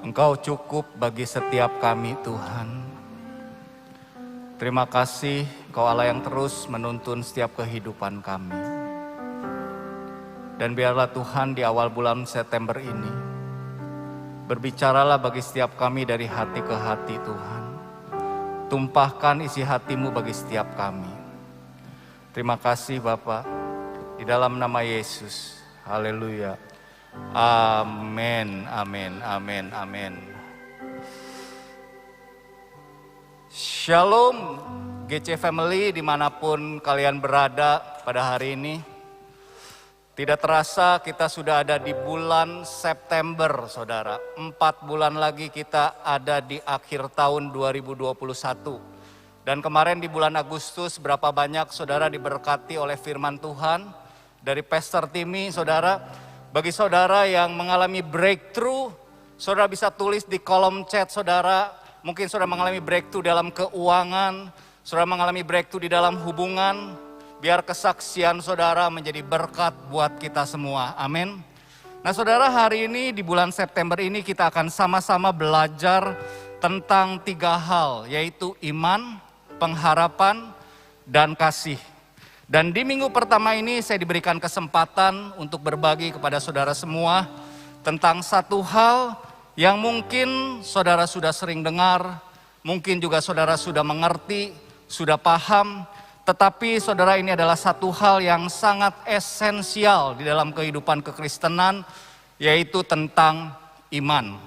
Engkau cukup bagi setiap kami, Tuhan. Terima kasih Engkau Allah yang terus menuntun setiap kehidupan kami. Dan biarlah Tuhan di awal bulan September ini, berbicaralah bagi setiap kami dari hati ke hati, Tuhan. Tumpahkan isi hati-Mu bagi setiap kami. Terima kasih Bapa, di dalam nama Yesus. Haleluya. Amin, amin, amin, amin. Shalom GC Family dimanapun kalian berada pada hari ini. Tidak terasa kita sudah ada di bulan September, saudara. 4 bulan lagi kita ada di akhir tahun 2021. Dan kemarin di bulan Agustus berapa banyak saudara diberkati oleh firman Tuhan dari Pastor Timmy, saudara. Bagi saudara yang mengalami breakthrough, saudara bisa tulis di kolom chat saudara. Mungkin saudara mengalami breakthrough dalam keuangan, saudara mengalami breakthrough di dalam hubungan. Biar kesaksian saudara menjadi berkat buat kita semua. Amin. Nah saudara, hari ini di bulan September ini kita akan sama-sama belajar tentang 3 hal, yaitu iman, pengharapan, dan kasih. Dan di minggu pertama ini saya diberikan kesempatan untuk berbagi kepada saudara semua tentang satu hal yang mungkin saudara sudah sering dengar, mungkin juga saudara sudah mengerti, sudah paham, tetapi saudara ini adalah satu hal yang sangat esensial di dalam kehidupan kekristenan, yaitu tentang iman.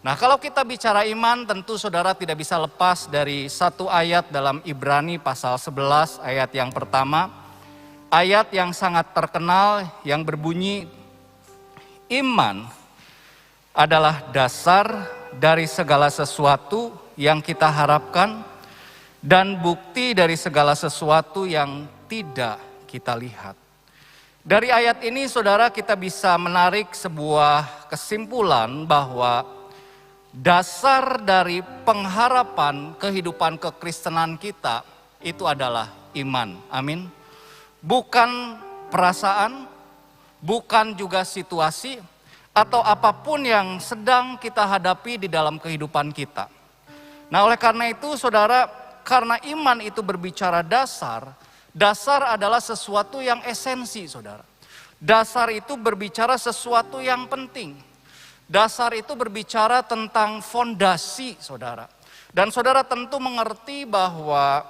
Nah, kalau kita bicara iman, tentu saudara tidak bisa lepas dari satu ayat dalam Ibrani pasal 11 ayat yang pertama. Ayat yang sangat terkenal yang berbunyi, iman adalah dasar dari segala sesuatu yang kita harapkan dan bukti dari segala sesuatu yang tidak kita lihat. Dari ayat ini saudara kita bisa menarik sebuah kesimpulan bahwa dasar dari pengharapan kehidupan kekristenan kita itu adalah iman. Amin. Bukan perasaan, bukan juga situasi, atau apapun yang sedang kita hadapi di dalam kehidupan kita. Nah oleh karena itu saudara, karena iman itu berbicara dasar, dasar adalah sesuatu yang esensi saudara. Dasar itu berbicara sesuatu yang penting. Dasar itu berbicara tentang fondasi saudara. Dan saudara tentu mengerti bahwa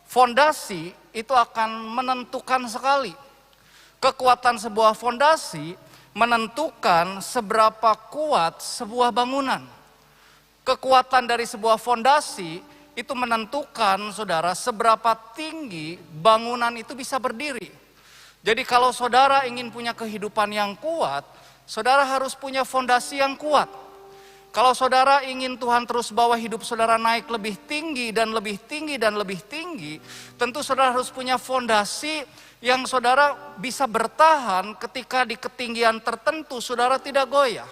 fondasi itu akan menentukan sekali. Kekuatan sebuah fondasi menentukan seberapa kuat sebuah bangunan. Kekuatan dari sebuah fondasi itu menentukan saudara seberapa tinggi bangunan itu bisa berdiri. Jadi kalau saudara ingin punya kehidupan yang kuat, saudara harus punya fondasi yang kuat. Kalau saudara ingin Tuhan terus bawa hidup saudara naik lebih tinggi dan lebih tinggi dan lebih tinggi, tentu saudara harus punya fondasi yang saudara bisa bertahan ketika di ketinggian tertentu saudara tidak goyah.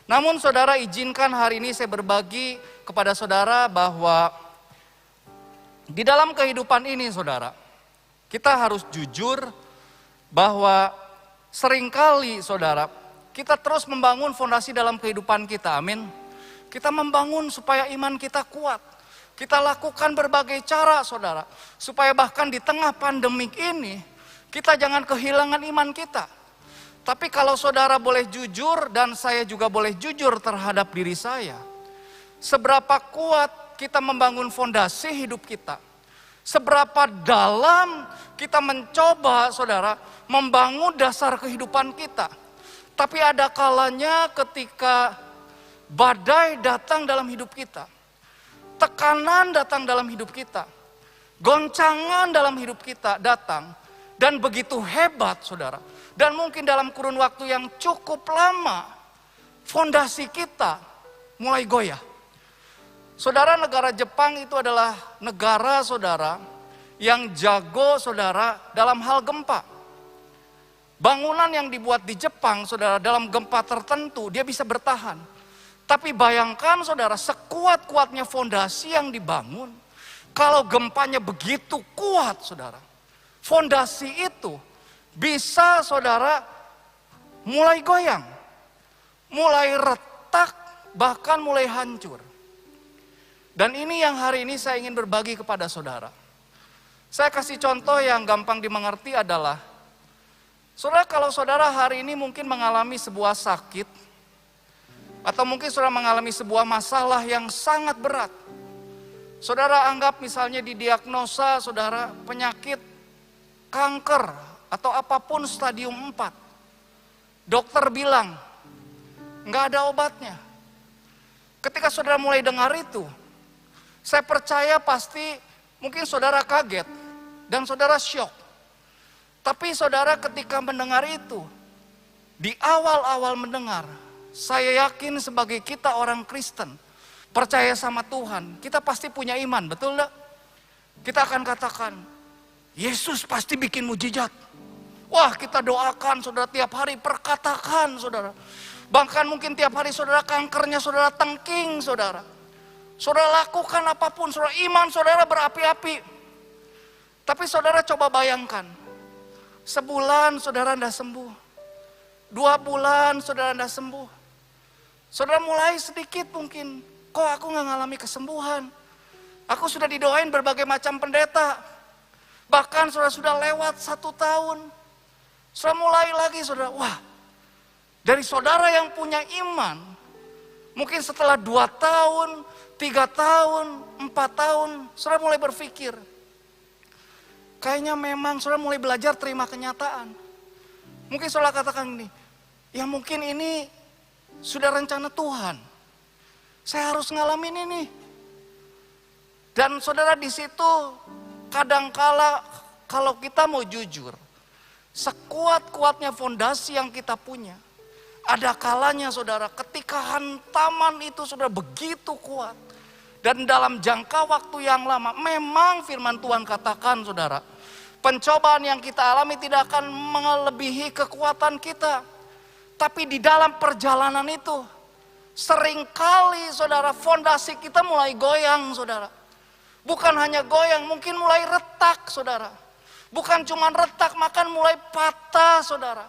Namun saudara izinkan hari ini saya berbagi kepada saudara bahwa di dalam kehidupan ini saudara, kita harus jujur bahwa seringkali saudara, kita terus membangun fondasi dalam kehidupan kita, amin. Kita membangun supaya iman kita kuat. Kita lakukan berbagai cara saudara, supaya bahkan di tengah pandemik ini, kita jangan kehilangan iman kita. Tapi kalau saudara boleh jujur dan saya juga boleh jujur terhadap diri saya. Seberapa kuat kita membangun fondasi hidup kita. Seberapa dalam kita mencoba saudara membangun dasar kehidupan kita. Tapi ada kalanya ketika badai datang dalam hidup kita. Tekanan datang dalam hidup kita. Goncangan dalam hidup kita datang. Dan begitu hebat saudara. Dan mungkin dalam kurun waktu yang cukup lama, fondasi kita mulai goyah. Saudara, negara Jepang itu adalah negara saudara yang jago saudara dalam hal gempa. Bangunan yang dibuat di Jepang saudara dalam gempa tertentu dia bisa bertahan. Tapi bayangkan saudara, sekuat-kuatnya fondasi yang dibangun, kalau gempanya begitu kuat saudara, fondasi itu bisa saudara mulai goyang, mulai retak bahkan mulai hancur. Dan ini yang hari ini saya ingin berbagi kepada saudara. Saya kasih contoh yang gampang dimengerti adalah, saudara, kalau saudara hari ini mungkin mengalami sebuah sakit, atau mungkin saudara mengalami sebuah masalah yang sangat berat. Saudara anggap misalnya didiagnosa saudara penyakit kanker atau apapun stadium 4. Dokter bilang, nggak ada obatnya. Ketika saudara mulai dengar itu, saya percaya pasti mungkin saudara kaget dan saudara syok. Tapi saudara ketika mendengar itu, di awal-awal mendengar, saya yakin sebagai kita orang Kristen, percaya sama Tuhan, kita pasti punya iman, betul enggak? Kita akan katakan, Yesus pasti bikin mujizat. Wah, kita doakan saudara tiap hari, perkatakan saudara. Bahkan mungkin tiap hari saudara kankernya saudara tengking saudara. Saudara lakukan apapun, saudara iman saudara berapi-api. Tapi saudara coba bayangkan, sebulan saudara tidak sembuh. 2 bulan saudara tidak sembuh. Saudara mulai sedikit mungkin, kok aku nggak ngalami kesembuhan. Aku sudah didoain berbagai macam pendeta. Bahkan saudara sudah lewat 1 tahun. Saudara mulai lagi saudara, wah, dari saudara yang punya iman, mungkin setelah 2 tahun, 3 tahun, 4 tahun, saudara mulai berpikir, kayaknya memang saudara mulai belajar terima kenyataan. Mungkin saudara katakan ini, ya mungkin ini sudah rencana Tuhan. Saya harus ngalamin ini. Dan saudara di situ kadangkala kalau kita mau jujur, sekuat-kuatnya fondasi yang kita punya, ada kalanya saudara ketika hantaman itu sudah begitu kuat. Dan dalam jangka waktu yang lama, memang firman Tuhan katakan saudara, pencobaan yang kita alami tidak akan melebihi kekuatan kita. Tapi di dalam perjalanan itu, seringkali saudara fondasi kita mulai goyang saudara. Bukan hanya goyang, mungkin mulai retak saudara. Bukan cuma retak, bahkan mulai patah saudara.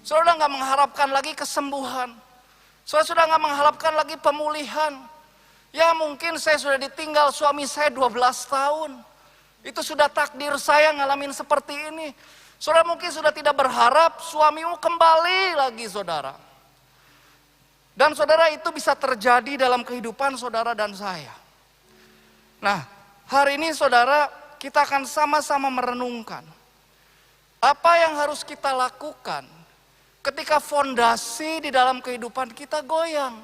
Saudara nggak mengharapkan lagi kesembuhan. Saudara sudah nggak mengharapkan lagi pemulihan. Ya mungkin saya sudah ditinggal suami saya 12 tahun. Itu sudah takdir saya ngalamin seperti ini. Saudara mungkin sudah tidak berharap suamimu kembali lagi saudara. Dan saudara itu bisa terjadi dalam kehidupan saudara dan saya. Nah hari ini saudara kita akan sama-sama merenungkan. Apa yang harus kita lakukan ketika fondasi di dalam kehidupan kita goyang?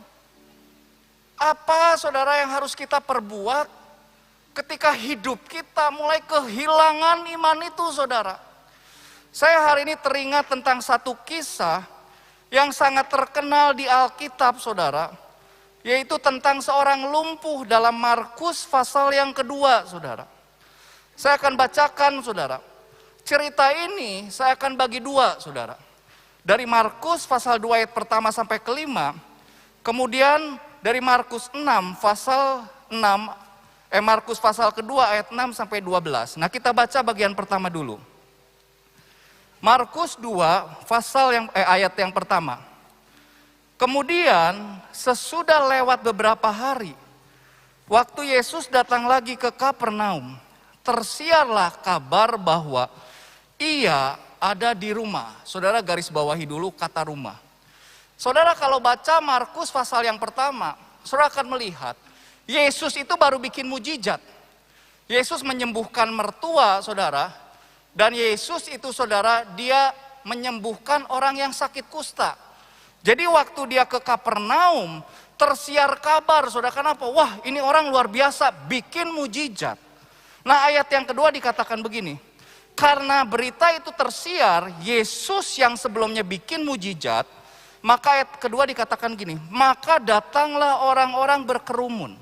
Apa saudara yang harus kita perbuat ketika hidup kita mulai kehilangan iman itu saudara? Saya hari ini teringat tentang satu kisah yang sangat terkenal di Alkitab saudara. Yaitu tentang seorang lumpuh dalam Markus pasal yang kedua saudara. Saya akan bacakan saudara. Cerita ini saya akan bagi 2 saudara. Dari Markus pasal 2 ayat pertama sampai ke-5. Kemudian dari Markus 6 pasal 6, Markus pasal kedua ayat 6 sampai 12. Nah kita baca bagian pertama dulu. Markus 2 pasal ayat yang pertama. Kemudian sesudah lewat beberapa hari, waktu Yesus datang lagi ke Kapernaum, tersiarlah kabar bahwa ia ada di rumah. Saudara garis bawahi dulu kata rumah. Saudara kalau baca Markus pasal yang pertama, saudara akan melihat Yesus itu baru bikin mujizat. Yesus menyembuhkan mertua saudara, dan Yesus itu saudara dia menyembuhkan orang yang sakit kusta. Jadi waktu dia ke Kapernaum tersiar kabar saudara, kenapa? Wah ini orang luar biasa bikin mujizat. Nah ayat yang kedua dikatakan begini, karena berita itu tersiar Yesus yang sebelumnya bikin mujizat, maka ayat kedua dikatakan gini, maka datanglah orang-orang berkerumun,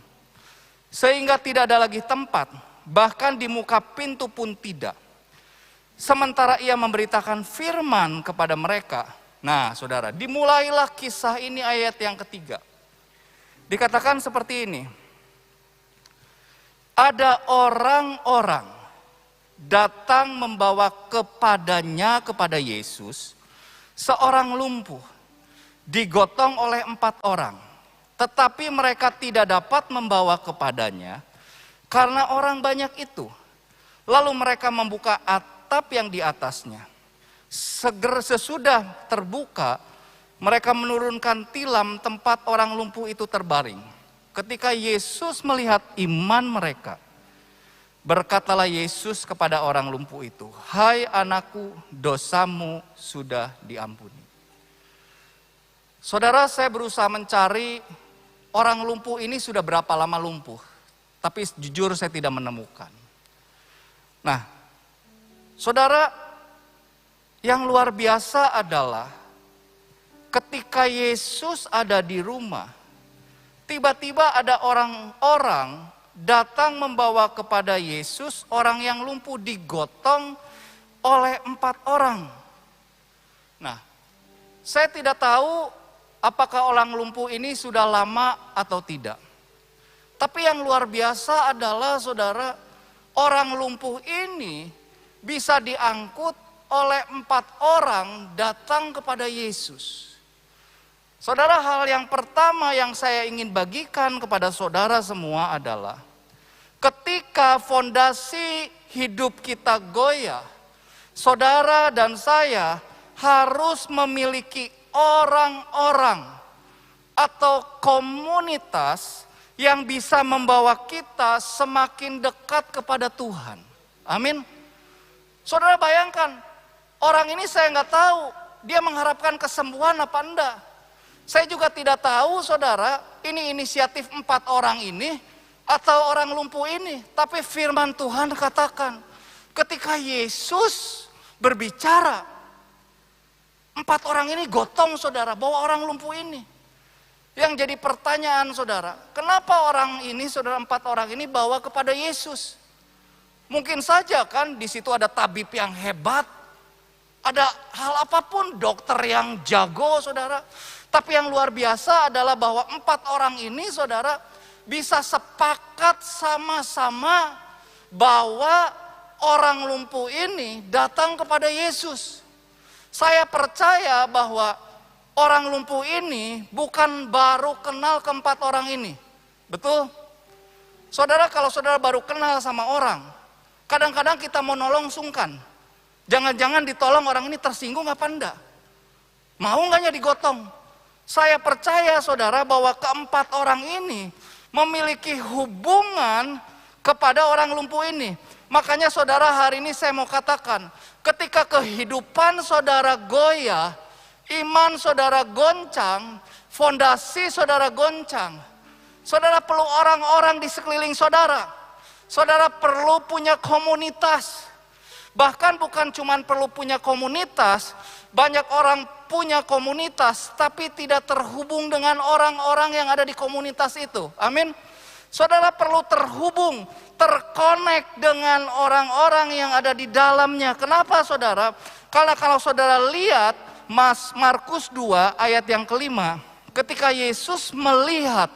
sehingga tidak ada lagi tempat, bahkan di muka pintu pun tidak. Sementara ia memberitakan firman kepada mereka. Nah saudara, dimulailah kisah ini ayat yang ketiga. Dikatakan seperti ini, ada orang-orang datang membawa kepada Yesus seorang lumpuh, digotong oleh 4 orang. tetapi mereka tidak dapat membawa kepadanya karena orang banyak itu. Lalu mereka membuka atap yang di atasnya. Sesudah terbuka, mereka menurunkan tilam tempat orang lumpuh itu terbaring. Ketika Yesus melihat iman mereka, berkatalah Yesus kepada orang lumpuh itu, "Hai anakku, dosamu sudah diampuni." Saudara, saya berusaha mencari orang lumpuh ini sudah berapa lama lumpuh. Tapi jujur saya tidak menemukan. Nah, saudara, yang luar biasa adalah ketika Yesus ada di rumah, tiba-tiba ada orang-orang datang membawa kepada Yesus orang yang lumpuh digotong oleh 4 orang. Nah, saya tidak tahu apakah orang lumpuh ini sudah lama atau tidak. Tapi yang luar biasa adalah saudara, orang lumpuh ini bisa diangkut oleh 4 orang datang kepada Yesus. Saudara, hal yang pertama yang saya ingin bagikan kepada saudara semua adalah ketika fondasi hidup kita goyah, saudara dan saya harus memiliki orang-orang atau komunitas yang bisa membawa kita semakin dekat kepada Tuhan. Amin. Saudara bayangkan, orang ini saya nggak tahu dia mengharapkan kesembuhan apa enggak. Saya juga tidak tahu saudara, ini inisiatif 4 orang ini atau orang lumpuh ini. Tapi firman Tuhan katakan, ketika Yesus berbicara, 4 orang ini gotong saudara, bawa orang lumpuh ini. Yang jadi pertanyaan saudara, kenapa orang ini, saudara 4 orang ini bawa kepada Yesus? Mungkin saja kan di situ ada tabib yang hebat, ada hal apapun, dokter yang jago saudara. Tapi yang luar biasa adalah bahwa 4 orang ini saudara bisa sepakat sama-sama bahwa orang lumpuh ini datang kepada Yesus. Saya percaya bahwa orang lumpuh ini bukan baru kenal ke 4 orang ini. Betul? Saudara, kalau saudara baru kenal sama orang, kadang-kadang kita mau nolong sungkan. Jangan-jangan ditolong orang ini tersinggung apa enggak? Mau enggaknya digotong? Saya percaya saudara bahwa ke-4 orang ini memiliki hubungan kepada orang lumpuh ini. Makanya saudara, hari ini saya mau katakan, ketika kehidupan saudara goyah, iman saudara goncang, fondasi saudara goncang, saudara perlu orang-orang di sekeliling saudara. Saudara perlu punya komunitas. Bahkan bukan cuma perlu punya komunitas, banyak orang punya komunitas tapi tidak terhubung dengan orang-orang yang ada di komunitas itu. Amin. Saudara perlu terhubung, terkonek dengan orang-orang yang ada di dalamnya. Kenapa saudara? Karena kalau saudara lihat Markus 2 ayat yang kelima, ketika Yesus melihat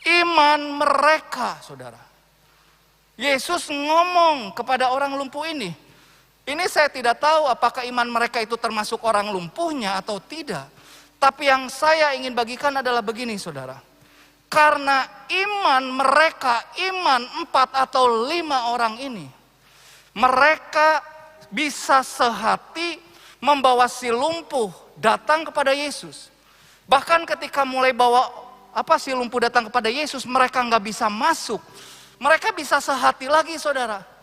iman mereka, saudara. Yesus ngomong kepada orang lumpuh ini. Ini saya tidak tahu apakah iman mereka itu termasuk orang lumpuhnya atau tidak. Tapi yang saya ingin bagikan adalah begini saudara. Karena iman mereka, iman 4 atau 5 orang ini, mereka bisa sehati membawa si lumpuh datang kepada Yesus. Bahkan ketika mulai bawa si lumpuh datang kepada Yesus, mereka nggak bisa masuk. Mereka bisa sehati lagi saudara.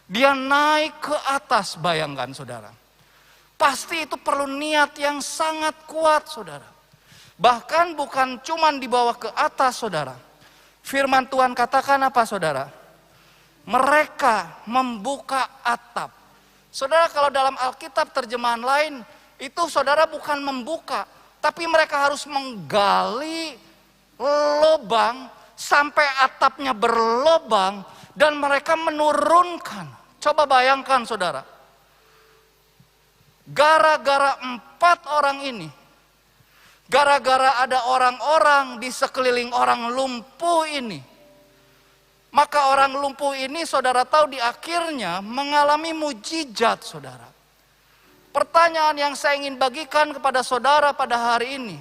Dia naik ke atas, bayangkan saudara. Pasti itu perlu niat yang sangat kuat saudara. Bahkan bukan cuman dibawa ke atas saudara. Firman Tuhan katakan apa saudara? Mereka membuka atap. Saudara, kalau dalam Alkitab terjemahan lain, itu saudara bukan membuka, tapi mereka harus menggali lubang sampai atapnya berlubang dan mereka menurunkan. Coba bayangkan saudara. Gara-gara 4 orang ini, gara-gara ada orang-orang di sekeliling orang lumpuh ini, maka orang lumpuh ini saudara tahu di akhirnya mengalami mujizat saudara. Pertanyaan yang saya ingin bagikan kepada saudara pada hari ini,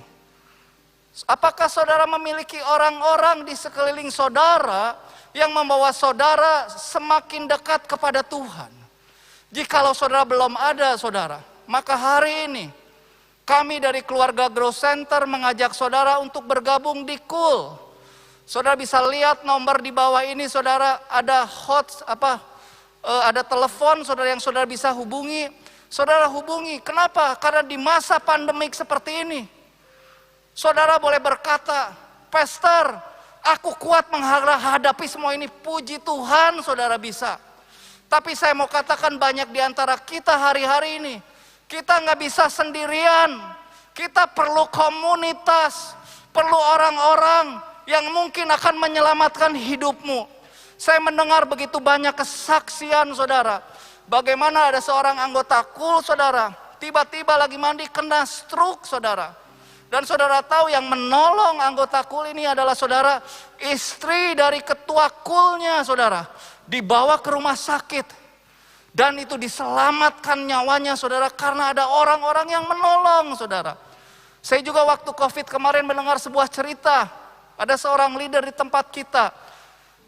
Apakah saudara memiliki orang-orang di sekeliling saudara yang membawa saudara semakin dekat kepada Tuhan? Jikalau saudara belum ada saudara, maka hari ini kami dari keluarga Grow Center mengajak saudara untuk bergabung di KUL. Saudara bisa lihat nomor di bawah ini, saudara, ada ada telepon saudara yang saudara bisa hubungi. Saudara hubungi. Kenapa? Karena di masa pandemik seperti ini, saudara boleh berkata, "Pastor, aku kuat menghadapi semua ini." Puji Tuhan saudara bisa. Tapi saya mau katakan banyak di antara kita hari-hari ini, kita nggak bisa sendirian. Kita perlu komunitas, perlu orang-orang yang mungkin akan menyelamatkan hidupmu. Saya mendengar begitu banyak kesaksian saudara. Bagaimana ada seorang anggota KUL saudara, tiba-tiba lagi mandi kena stroke saudara. Dan saudara tahu yang menolong anggota KUL ini adalah saudara, istri dari ketua KUL-nya saudara. Dibawa ke rumah sakit. Dan itu diselamatkan nyawanya saudara, karena ada orang-orang yang menolong saudara. Saya juga waktu COVID kemarin mendengar sebuah cerita. Ada seorang leader di tempat kita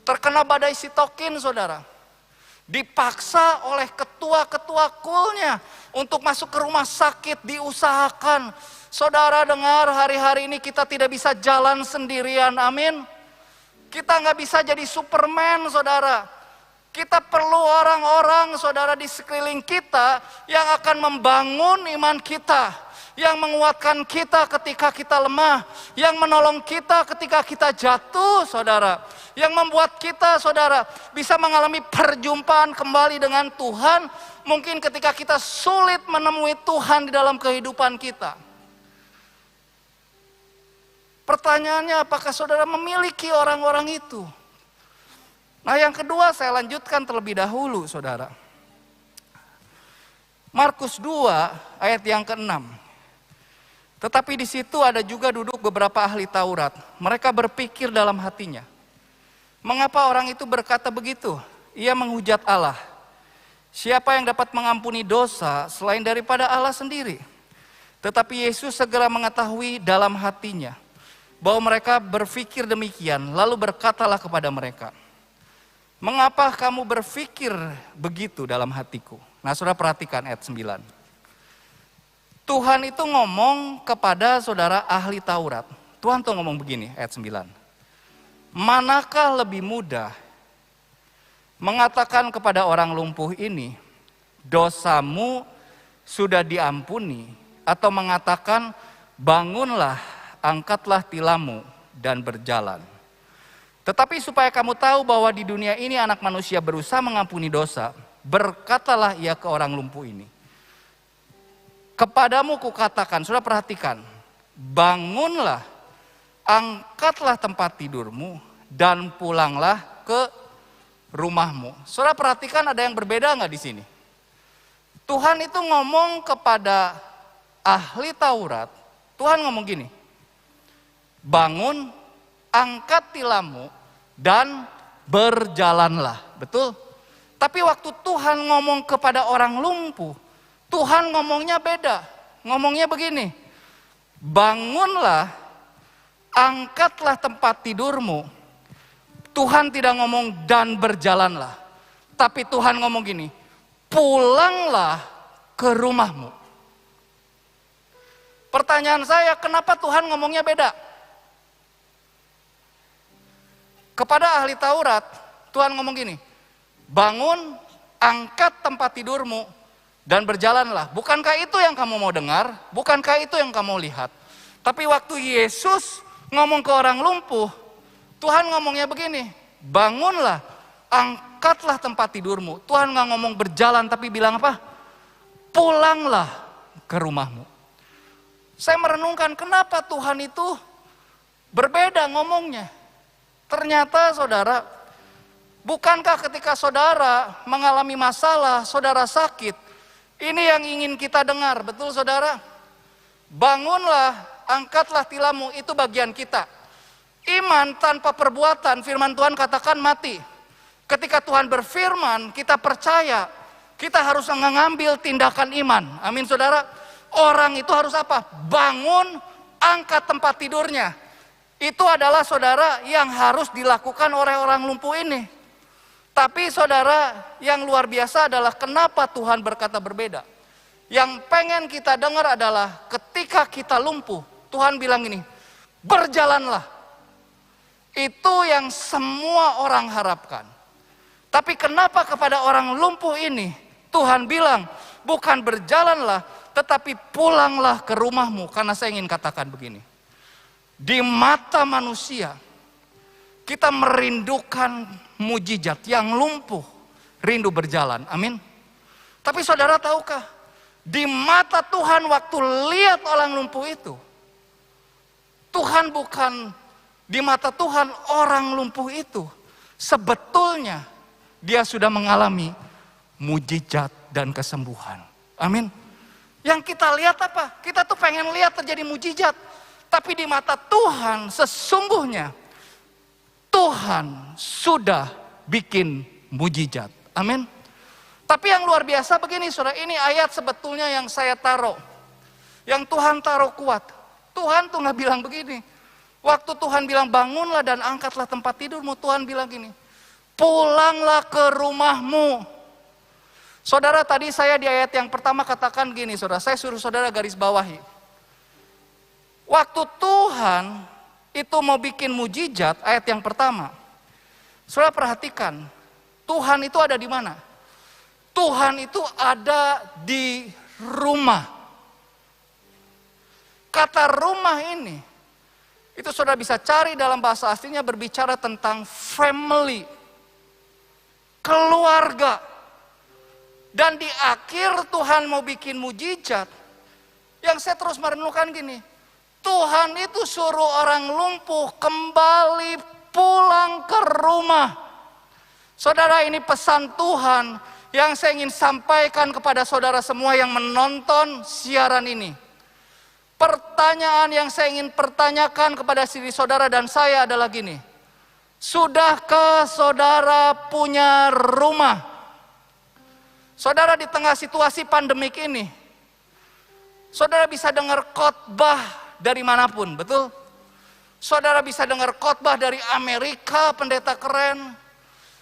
terkena badai sitokin saudara. Dipaksa oleh ketua-ketua KUL-nya untuk masuk ke rumah sakit, diusahakan. Saudara dengar, hari-hari ini kita tidak bisa jalan sendirian, amin. Kita nggak bisa jadi Superman saudara. Kita perlu orang-orang saudara di sekeliling kita yang akan membangun iman kita, yang menguatkan kita ketika kita lemah, yang menolong kita ketika kita jatuh saudara, yang membuat kita saudara bisa mengalami perjumpaan kembali dengan Tuhan, mungkin ketika kita sulit menemui Tuhan di dalam kehidupan kita. Pertanyaannya, apakah saudara memiliki orang-orang itu? Nah, yang kedua saya lanjutkan terlebih dahulu saudara. Markus 2 ayat yang ke-6. Tetapi di situ ada juga duduk beberapa ahli Taurat. Mereka berpikir dalam hatinya, mengapa orang itu berkata begitu? Ia menghujat Allah. Siapa yang dapat mengampuni dosa selain daripada Allah sendiri? Tetapi Yesus segera mengetahui dalam hatinya bahwa mereka berpikir demikian, lalu berkatalah kepada mereka, mengapa kamu berpikir begitu dalam hatiku? Nah, saudara perhatikan ayat 9. Tuhan itu ngomong kepada saudara ahli Taurat. Tuhan tuh ngomong begini, ayat 9. Manakah lebih mudah mengatakan kepada orang lumpuh ini, dosamu sudah diampuni, atau mengatakan, bangunlah, angkatlah tilammu dan berjalan. Tetapi supaya kamu tahu bahwa di dunia ini anak manusia berusaha mengampuni dosa, berkatalah ia ke orang lumpuh ini, kepadamu kukatakan, sudah perhatikan, bangunlah, angkatlah tempat tidurmu, dan pulanglah ke rumahmu. Saudara perhatikan, ada yang berbeda nggak di sini? Tuhan itu ngomong kepada ahli Taurat, Tuhan ngomong gini, bangun, angkat tilammu, dan berjalanlah. Betul? Tapi waktu Tuhan ngomong kepada orang lumpuh, Tuhan ngomongnya beda. Ngomongnya begini, bangunlah, angkatlah tempat tidurmu. Tuhan tidak ngomong dan berjalanlah. Tapi Tuhan ngomong gini, pulanglah ke rumahmu. Pertanyaan saya, kenapa Tuhan ngomongnya beda? Kepada ahli Taurat, Tuhan ngomong gini, bangun, angkat tempat tidurmu, dan berjalanlah. Bukankah itu yang kamu mau dengar? Bukankah itu yang kamu lihat? Tapi waktu Yesus ngomong ke orang lumpuh, Tuhan ngomongnya begini, bangunlah, angkatlah tempat tidurmu. Tuhan gak ngomong berjalan, tapi bilang apa? Pulanglah ke rumahmu. Saya merenungkan, kenapa Tuhan itu berbeda ngomongnya? Ternyata saudara, bukankah ketika saudara mengalami masalah, saudara sakit, ini yang ingin kita dengar, betul saudara? Bangunlah, angkatlah tilammu, itu bagian kita. Iman tanpa perbuatan, firman Tuhan katakan mati. Ketika Tuhan berfirman, kita percaya, kita harus mengambil tindakan iman. Amin saudara. Orang itu harus apa? Bangun, angkat tempat tidurnya. Itu adalah saudara yang harus dilakukan oleh orang lumpuh ini. Tapi saudara, yang luar biasa adalah kenapa Tuhan berkata berbeda. Yang pengen kita dengar adalah ketika kita lumpuh, Tuhan bilang gini, berjalanlah. Itu yang semua orang harapkan. Tapi kenapa kepada orang lumpuh ini Tuhan bilang bukan berjalanlah, tetapi pulanglah ke rumahmu. Karena saya ingin katakan begini, di mata manusia kita merindukan mujizat. Yang lumpuh rindu berjalan, amin. Tapi saudara tahukah, di mata Tuhan waktu lihat orang lumpuh itu, Tuhan bukan, di mata Tuhan orang lumpuh itu sebetulnya dia sudah mengalami mujizat dan kesembuhan. Amin. Yang kita lihat apa? Kita tuh pengen lihat terjadi mujizat. Tapi di mata Tuhan sesungguhnya Tuhan sudah bikin mujizat. Amin. Tapi yang luar biasa begini saudara, ini ayat sebetulnya yang saya taruh. Yang Tuhan taruh kuat. Tuhan tuh gak bilang begini. Waktu Tuhan bilang bangunlah dan angkatlah tempat tidurmu, Tuhan bilang gini, pulanglah ke rumahmu. Saudara, tadi saya di ayat yang pertama katakan gini saudara, saya suruh saudara garis bawahi. Waktu Tuhan itu mau bikin mujizat, ayat yang pertama. Saudara perhatikan, Tuhan itu ada di mana? Tuhan itu ada di rumah. Kata rumah ini, itu saudara bisa cari dalam bahasa aslinya berbicara tentang family, keluarga. Dan di akhir Tuhan mau bikin mujizat, yang saya terus merenungkan gini, Tuhan itu suruh orang lumpuh kembali pulang ke rumah. Saudara, ini pesan Tuhan yang saya ingin sampaikan kepada saudara semua yang menonton siaran ini. Pertanyaan yang saya ingin pertanyakan kepada diri saudara dan saya adalah gini. Sudahkah saudara punya rumah? Saudara, di tengah situasi pandemik ini, saudara bisa dengar khotbah dari manapun, betul? Saudara bisa dengar khotbah dari Amerika, pendeta keren.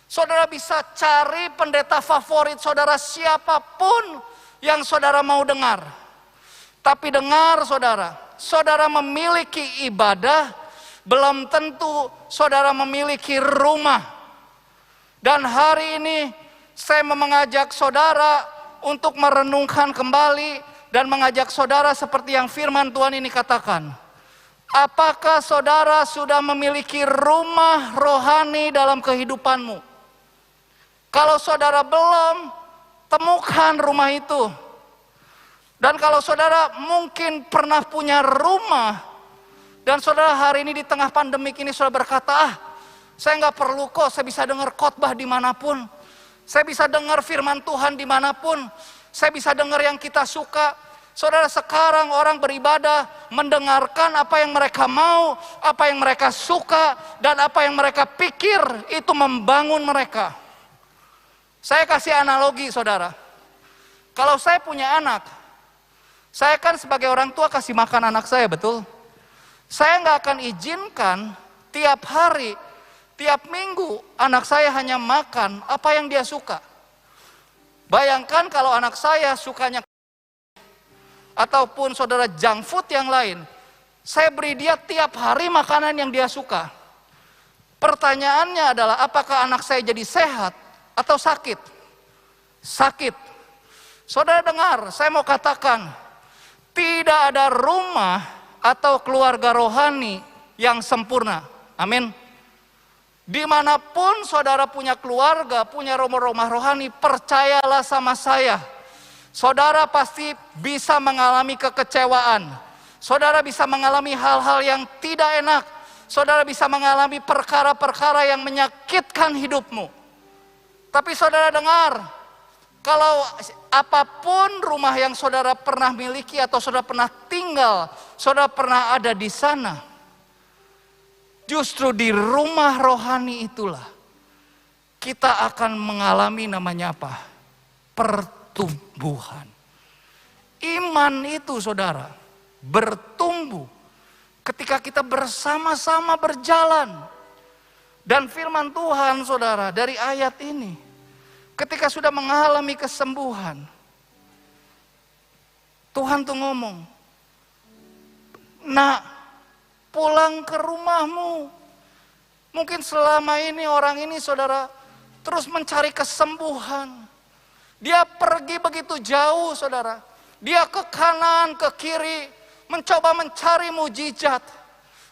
Saudara bisa cari pendeta favorit saudara siapapun yang saudara mau dengar. Tapi dengar saudara, saudara memiliki ibadah, belum tentu saudara memiliki rumah. Dan hari ini saya mau mengajak saudara untuk merenungkan kembali dan mengajak saudara seperti yang firman Tuhan ini katakan. Apakah saudara sudah memiliki rumah rohani dalam kehidupanmu? Kalau saudara belum, temukan rumah itu. Dan kalau saudara mungkin pernah punya rumah, dan saudara hari ini di tengah pandemik ini saudara berkata, saya nggak perlu kok, saya bisa dengar khotbah dimanapun. Saya bisa dengar firman Tuhan dimanapun. Saya bisa dengar yang kita suka. Saudara, sekarang orang beribadah mendengarkan apa yang mereka mau, apa yang mereka suka, dan apa yang mereka pikir itu membangun mereka. Saya kasih analogi saudara. Kalau saya punya anak, saya kan sebagai orang tua kasih makan anak saya, betul? Saya nggak akan izinkan tiap hari, tiap minggu anak saya hanya makan apa yang dia suka. Bayangkan kalau anak saya sukanya ataupun saudara junk food yang lain, saya beri dia tiap hari makanan yang dia suka. Pertanyaannya adalah apakah anak saya jadi sehat atau sakit? Sakit. Saudara dengar, saya mau katakan, tidak ada rumah atau keluarga rohani yang sempurna. Amin. Dimanapun saudara punya keluarga, punya rumah rohani, percayalah sama saya. Saudara pasti bisa mengalami kekecewaan. Saudara bisa mengalami hal-hal yang tidak enak. Saudara bisa mengalami perkara-perkara yang menyakitkan hidupmu. Tapi saudara dengar, kalau apapun rumah yang saudara pernah miliki atau saudara pernah tinggal, saudara pernah ada di sana, justru di rumah rohani itulah kita akan mengalami namanya apa? Pertumbuhan. Iman itu saudara bertumbuh Ketika kita bersama-sama berjalan. Dan firman Tuhan saudara dari ayat ini. Ketika sudah mengalami kesembuhan. Tuhan tuh ngomong. Nak, pulang ke rumahmu. Mungkin selama ini orang ini saudara terus mencari kesembuhan. Dia pergi begitu jauh saudara. Dia ke kanan, ke kiri. Mencoba mencari mujizat.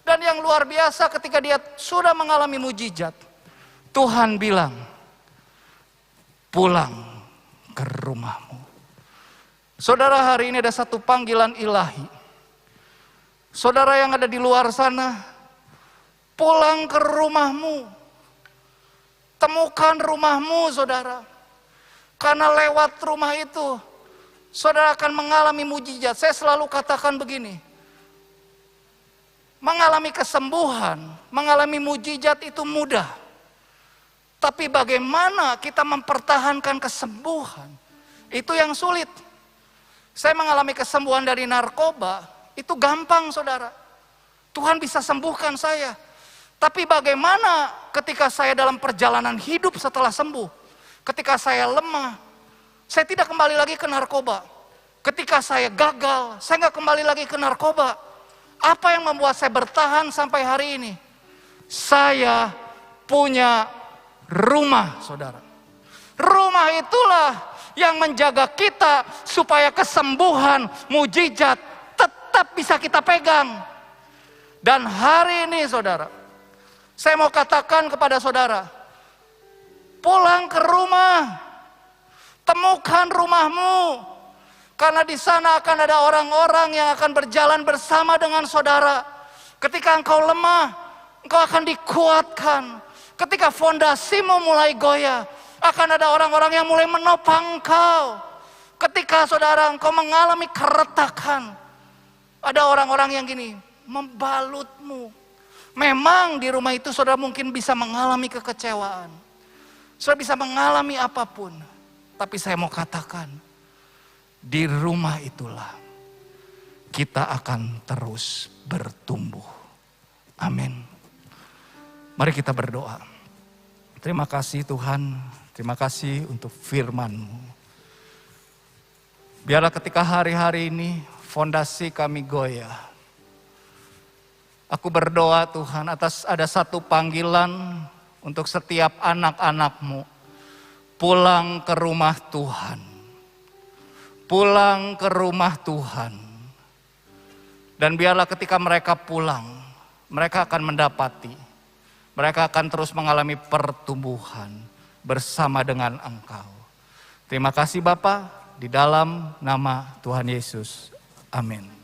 Dan yang luar biasa ketika dia sudah mengalami mujizat. Tuhan bilang, pulang ke rumahmu. Saudara, hari ini ada satu panggilan ilahi. Saudara yang ada di luar sana, pulang ke rumahmu. Temukan rumahmu saudara. Karena lewat rumah itu, saudara akan mengalami mujizat. Saya selalu katakan begini. Mengalami kesembuhan, mengalami mujizat itu mudah. Tapi bagaimana kita mempertahankan kesembuhan, itu yang sulit. Saya mengalami kesembuhan dari narkoba, itu gampang saudara. Tuhan bisa sembuhkan saya. Tapi bagaimana ketika saya dalam perjalanan hidup setelah sembuh, ketika saya lemah, saya tidak kembali lagi ke narkoba. Ketika saya gagal, saya nggak kembali lagi ke narkoba. Apa yang membuat saya bertahan sampai hari ini? Saya punya rumah, saudara. Rumah itulah yang menjaga kita supaya kesembuhan, mujizat tetap bisa kita pegang. Dan hari ini, saudara, saya mau katakan kepada saudara, pulang ke rumah, temukan rumahmu. Karena di sana akan ada orang-orang yang akan berjalan bersama dengan saudara. Ketika engkau lemah, engkau akan dikuatkan. Ketika fondasimu mulai goyah, akan ada orang-orang yang mulai menopang engkau. Ketika saudara engkau mengalami keretakan, ada orang-orang yang gini, membalutmu. Memang di rumah itu saudara mungkin bisa mengalami kekecewaan. Saudara bisa mengalami apapun. Tapi saya mau katakan, di rumah itulah kita akan terus bertumbuh. Amin. Mari kita berdoa. Terima kasih Tuhan, terima kasih untuk firman-Mu. Biarlah ketika hari-hari ini fondasi kami goyah. Aku berdoa Tuhan atas ada satu panggilan untuk setiap anak-anak-Mu. Pulang ke rumah Tuhan. Pulang ke rumah Tuhan. Dan biarlah ketika mereka pulang, mereka akan mendapati, mereka akan terus mengalami pertumbuhan bersama dengan Engkau. Terima kasih Bapa, di dalam nama Tuhan Yesus. Amin.